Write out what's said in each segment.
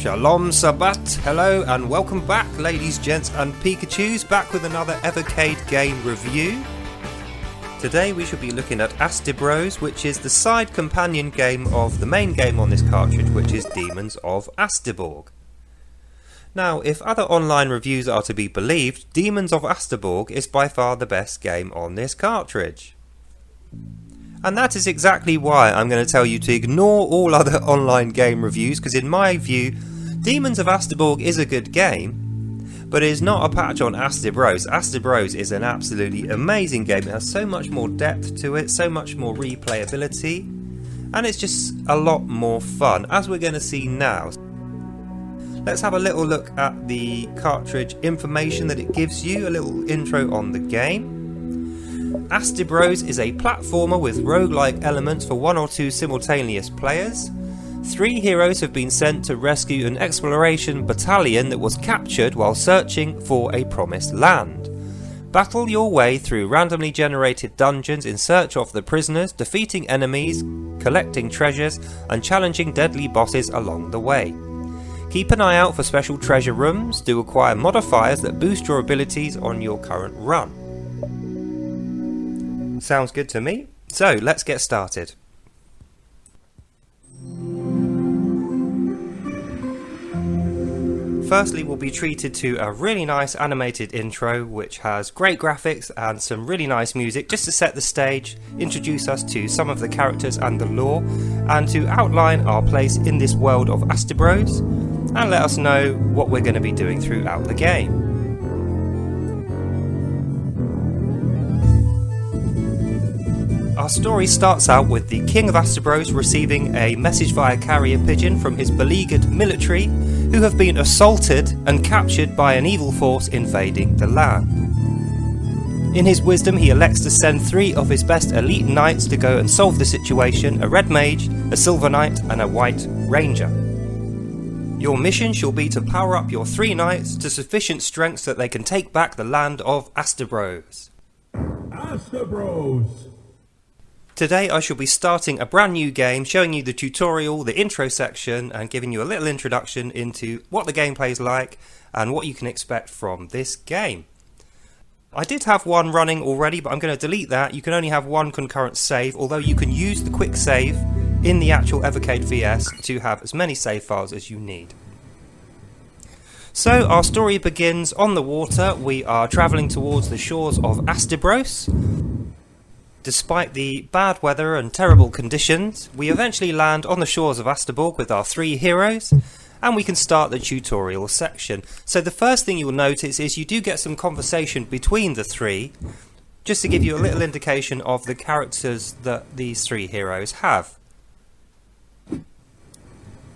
Shalom Sabbat, hello and welcome back ladies, gents and Pikachus, back with another Evercade game review. Today we shall be looking at AsteBros, which is the side companion game of the main game on this cartridge, which is Demons of Asteborg. Now, if other online reviews are to be believed, Demons of Asteborg is by far the best game on this cartridge. And that is exactly why I'm going to tell you to ignore all other online game reviews, because in my view, Demons of Asteborg is a good game, but it is not a patch on AsteBros. AsteBros is an absolutely amazing game. It has so much more depth to it, so much more replayability, and it's just a lot more fun, as we're going to see now. Let's have a little look at the cartridge information that it gives you, a little intro on the game. AsteBros is a platformer with roguelike elements for 1 or 2 simultaneous players. 3 heroes have been sent to rescue an exploration battalion that was captured while searching for a promised land. Battle your way through randomly generated dungeons in search of the prisoners, defeating enemies, collecting treasures, and challenging deadly bosses along the way. Keep an eye out for special treasure rooms to acquire modifiers that boost your abilities on your current run. Sounds good to me. So let's get started. Firstly, we'll be treated to a really nice animated intro which has great graphics and some really nice music just to set the stage, introduce us to some of the characters and the lore, and to outline our place in this world of AsteBros and let us know what we're going to be doing throughout the game. Our story starts out with the King of Asteborg receiving a message via carrier pigeon from his beleaguered military, who have been assaulted and captured by an evil force invading the land. In his wisdom, he elects to send 3 of his best elite knights to go and solve the situation: a red mage, a silver knight and a white ranger. Your mission shall be to power up your 3 knights to sufficient strength so that they can take back the land of AsteBros. AsteBros! Today I shall be starting a brand new game, showing you the tutorial, the intro section, and giving you a little introduction into what the gameplay is like and what you can expect from this game. I did have one running already, but I'm going to delete that. You can only have 1 concurrent save, although you can use the quick save in the actual Evercade VS to have as many save files as you need. So our story begins on the water. We are travelling towards the shores of Asteborg. Despite the bad weather and terrible conditions, we eventually land on the shores of Asteborg with our 3 heroes, and we can start the tutorial section. So the first thing you'll notice is you do get some conversation between the 3, just to give you a little indication of the characters that these 3 heroes have.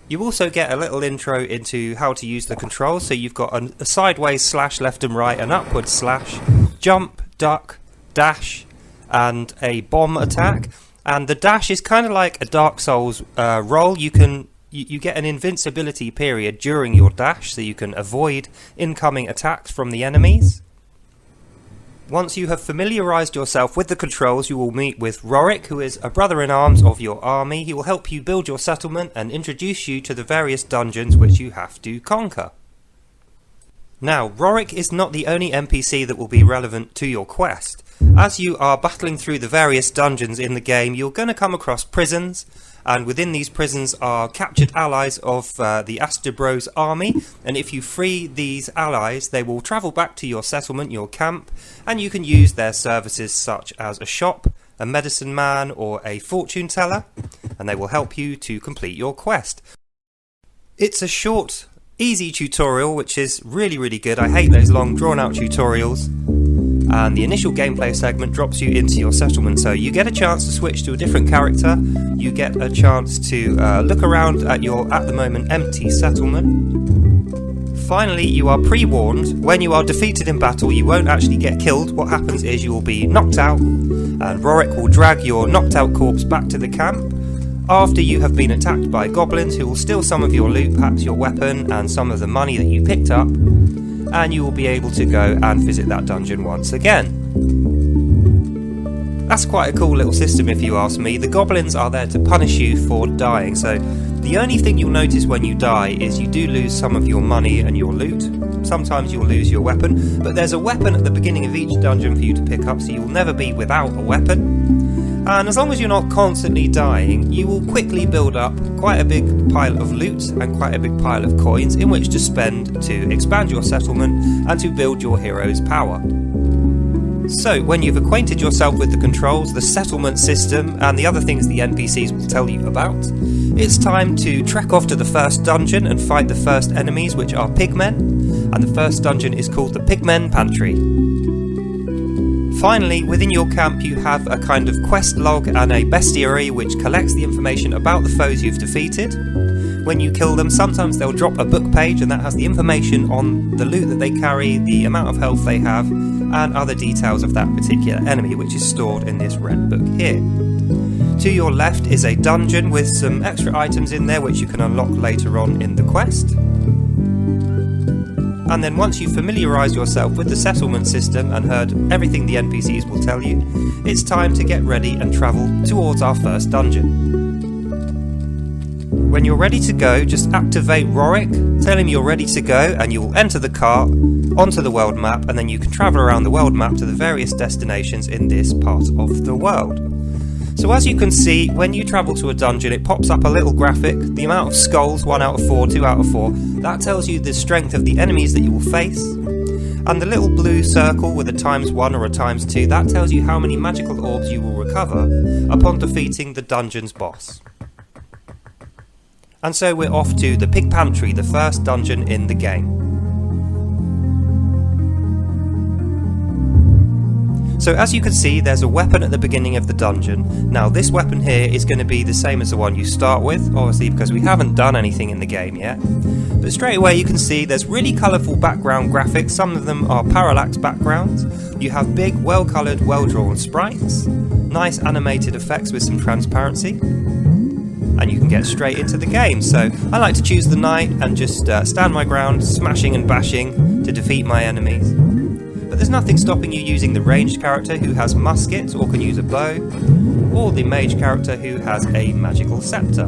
You also get a little intro into how to use the controls. So you've got a sideways slash left and right, an upward slash, jump, duck, dash, and a bomb attack. And the dash is kind of like a Dark Souls roll. You get an invincibility period during your dash, so you can avoid incoming attacks from the enemies. Once you have familiarised yourself with the controls, you will meet with Rorik, who is a brother-in-arms of your army. He will help you build your settlement and introduce you to the various dungeons which you have to conquer. Now, Rorik is not the only NPC that will be relevant to your quest. As you are battling through the various dungeons in the game, you're going to come across prisons, and within these prisons are captured allies of the AsteBros army, and if you free these allies, they will travel back to your settlement, your camp, and you can use their services such as a shop, a medicine man or a fortune teller, and they will help you to complete your quest. It's a short, easy tutorial which is really good. I hate those long drawn out tutorials. And the initial gameplay segment drops you into your settlement, so you get a chance to switch to a different character, you get a chance to look around at your at the moment empty settlement. Finally, you are pre-warned, when you are defeated in battle you won't actually get killed. What happens is you will be knocked out, and Rorik will drag your knocked out corpse back to the camp after you have been attacked by goblins who will steal some of your loot, perhaps your weapon and some of the money that you picked up, and you will be able to go and visit that dungeon once again. That's quite a cool little system if you ask me. The goblins are there to punish you for dying, so the The only thing you'll notice when you die is you do lose some of your money and your loot. Sometimes you'll lose your weapon, but there's a weapon at the beginning of each dungeon for you to pick up, so you'll never be without a weapon. And as long as you're not constantly dying, you will quickly build up quite a big pile of loot and quite a big pile of coins in which to spend to expand your settlement and to build your hero's power. So, when you've acquainted yourself with the controls, the settlement system, and the other things the NPCs will tell you about, it's time to trek off to the first dungeon and fight the first enemies, which are pigmen, and the first dungeon is called the Pigmen Pantry. Finally, within your camp you have a kind of quest log and a bestiary which collects the information about the foes you've defeated. When you kill them, sometimes they'll drop a book page and that has the information on the loot that they carry, the amount of health they have, and other details of that particular enemy, which is stored in this red book here. To your left is a dungeon with some extra items in there which you can unlock later on in the quest. And then once you've familiarised yourself with the settlement system and heard everything the NPCs will tell you, it's time to get ready and travel towards our first dungeon. When you're ready to go, just activate Rorik, tell him you're ready to go, and you'll enter the car onto the world map, and then you can travel around the world map to the various destinations in this part of the world. So as you can see, when you travel to a dungeon, it pops up a little graphic, the amount of skulls, 1 out of 4, 2 out of 4, that tells you the strength of the enemies that you will face, and the little blue circle with a ×1 or a ×2, that tells you how many magical orbs you will recover upon defeating the dungeon's boss. And so we're off to the Pig Pantry, the first dungeon in the game. So as you can see, there's a weapon at the beginning of the dungeon. Now this weapon here is going to be the same as the one you start with, obviously because we haven't done anything in the game yet. But straight away you can see there's really colourful background graphics, some of them are parallax backgrounds. You have big, well-coloured, well-drawn sprites, nice animated effects with some transparency, and you can get straight into the game. So I like to choose the knight and just stand my ground, smashing and bashing to defeat my enemies. But there's nothing stopping you using the ranged character who has muskets or can use a bow, or the mage character who has a magical scepter.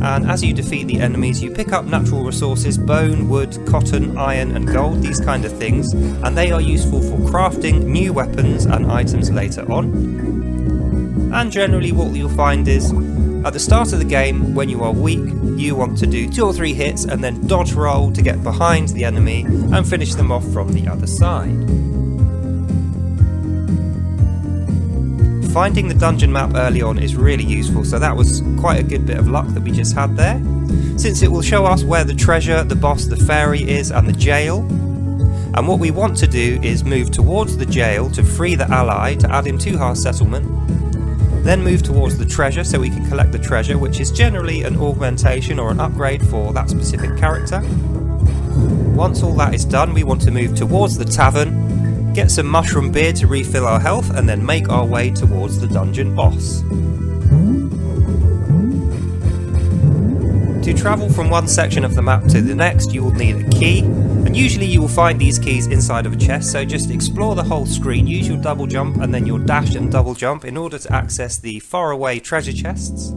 And as you defeat the enemies, you pick up natural resources, bone, wood, cotton, iron and gold, these kind of things, and they are useful for crafting new weapons and items later on. And generally what you'll find is, at the start of the game, when you are weak, you want to do 2 or 3 hits and then dodge roll to get behind the enemy and finish them off from the other side. Finding the dungeon map early on is really useful, so that was quite a good bit of luck that we just had there, since it will show us where the treasure, the boss, the fairy is and the jail. And what we want to do is move towards the jail to free the ally to add him to our settlement, then move towards the treasure so we can collect the treasure, which is generally an augmentation or an upgrade for that specific character. Once all that is done, we want to move towards the tavern, get some mushroom beer to refill our health, and then make our way towards the dungeon boss. To travel from one section of the map to the next, you will need a key, and usually you will find these keys inside of a chest, so just explore the whole screen, use your double jump and then your dash and double jump in order to access the faraway treasure chests,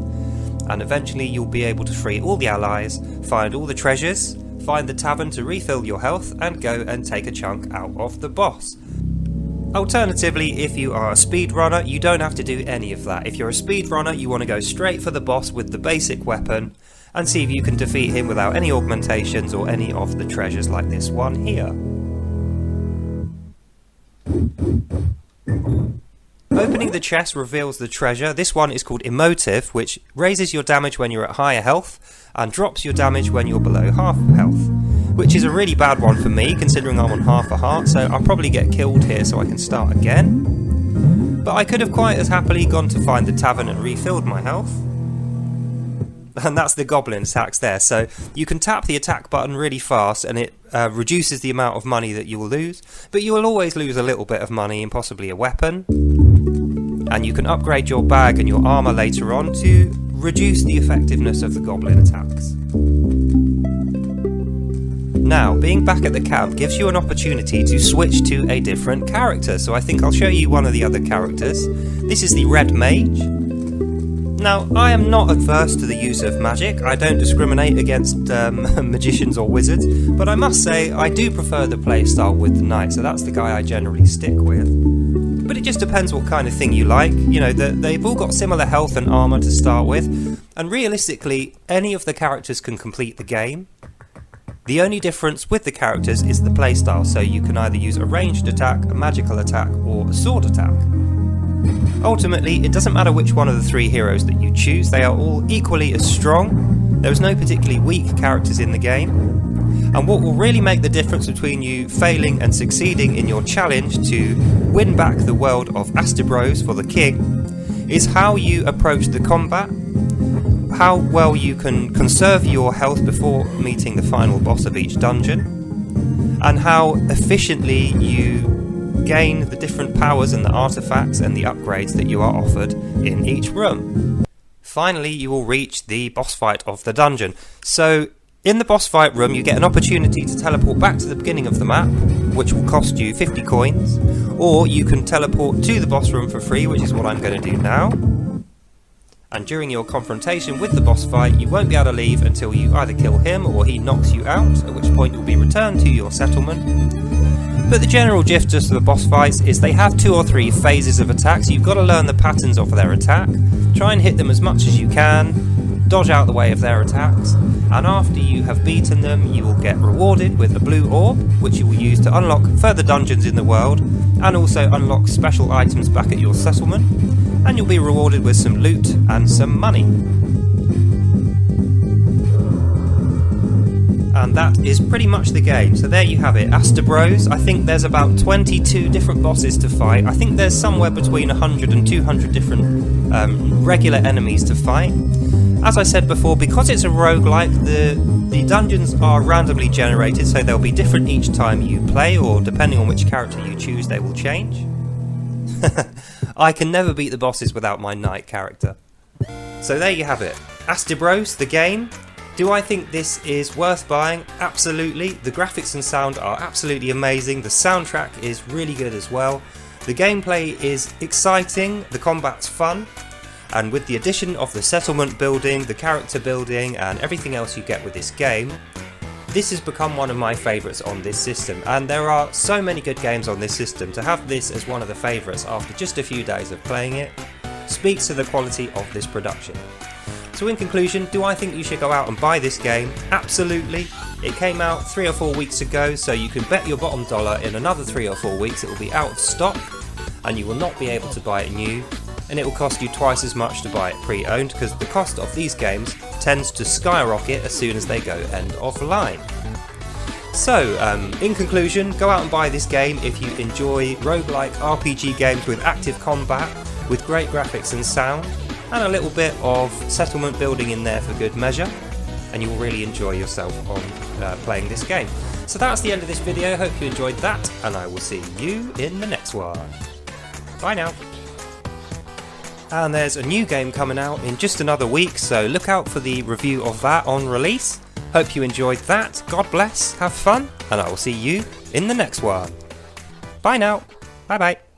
and eventually you'll be able to free all the allies, find all the treasures, find the tavern to refill your health, and go and take a chunk out of the boss. Alternatively, if you are a speedrunner, you don't have to do any of that. If you're a speedrunner, you want to go straight for the boss with the basic weapon and see if you can defeat him without any augmentations or any of the treasures like this one here. Opening the chest reveals the treasure. This one is called Emotive, which raises your damage when you're at higher health and drops your damage when you're below half health, which is a really bad one for me considering I'm on half a heart, so I'll probably get killed here so I can start again. But I could have quite as happily gone to find the tavern and refilled my health. And that's the goblin attacks there, so you can tap the attack button really fast and it reduces the amount of money that you will lose, but you will always lose a little bit of money and possibly a weapon. And you can upgrade your bag and your armour later on to reduce the effectiveness of the goblin attacks. Now, being back at the camp gives you an opportunity to switch to a different character, so I think I'll show you one of the other characters. This is the Red Mage. Now, I am not adverse to the use of magic. I don't discriminate against magicians or wizards, but I must say I do prefer the playstyle with the knight, so that's the guy I generally stick with. But it just depends what kind of thing you like. You know, they've all got similar health and armour to start with, and realistically, any of the characters can complete the game. The only difference with the characters is the playstyle, so you can either use a ranged attack, a magical attack, or a sword attack. Ultimately, it doesn't matter which one of the three heroes that you choose, they are all equally as strong. There is no particularly weak characters in the game. And what will really make the difference between you failing and succeeding in your challenge to win back the world of AsteBros for the king is how you approach the combat, how well you can conserve your health before meeting the final boss of each dungeon, and how efficiently you gain the different powers and the artifacts and the upgrades that you are offered in each room. Finally, you will reach the boss fight of the dungeon. So, in the boss fight room, you get an opportunity to teleport back to the beginning of the map, which will cost you 50 coins, or you can teleport to the boss room for free, which is what I'm going to do now. And during your confrontation with the boss fight, you won't be able to leave until you either kill him or he knocks you out, at which point you'll be returned to your settlement. But the general gist of the boss fights is they have 2 or 3 phases of attacks. You've got to learn the patterns of their attack, try and hit them as much as you can, dodge out the way of their attacks, and after you have beaten them you will get rewarded with a blue orb, which you will use to unlock further dungeons in the world, and also unlock special items back at your settlement, and you'll be rewarded with some loot and some money. And that is pretty much the game. So there you have it, Asterbros. I think there's about 22 different bosses to fight. I think there's somewhere between 100 and 200 different regular enemies to fight. As I said before, because it's a roguelike, the dungeons are randomly generated, so they'll be different each time you play, or depending on which character you choose, they will change. I can never beat the bosses without my knight character. So there you have it, Asterbros, the game. Do I think this is worth buying? Absolutely. The graphics and sound are absolutely amazing. The soundtrack is really good as well. The gameplay is exciting, the combat's fun, and with the addition of the settlement building, the character building, and everything else you get with this game, this has become one of my favourites on this system, and there are so many good games on this system. To have this as one of the favourites after just a few days of playing it speaks to the quality of this production. So in conclusion, do I think you should go out and buy this game? Absolutely. It came out 3 or 4 weeks ago, so you can bet your bottom dollar in another 3 or 4 weeks it will be out of stock and you will not be able to buy it new, and it will cost you twice as much to buy it pre-owned because the cost of these games tends to skyrocket as soon as they go end of line. So, in conclusion, go out and buy this game if you enjoy roguelike RPG games with active combat, with great graphics and sound, and a little bit of settlement building in there for good measure, and you will really enjoy yourself on playing this game. So that's the end of this video. Hope you enjoyed that, and I will see you in the next one. Bye now. And there's a new game coming out in just another week, so look out for the review of that on release. Hope you enjoyed that. God bless, have fun, and I will see you in the next one. Bye now. Bye bye.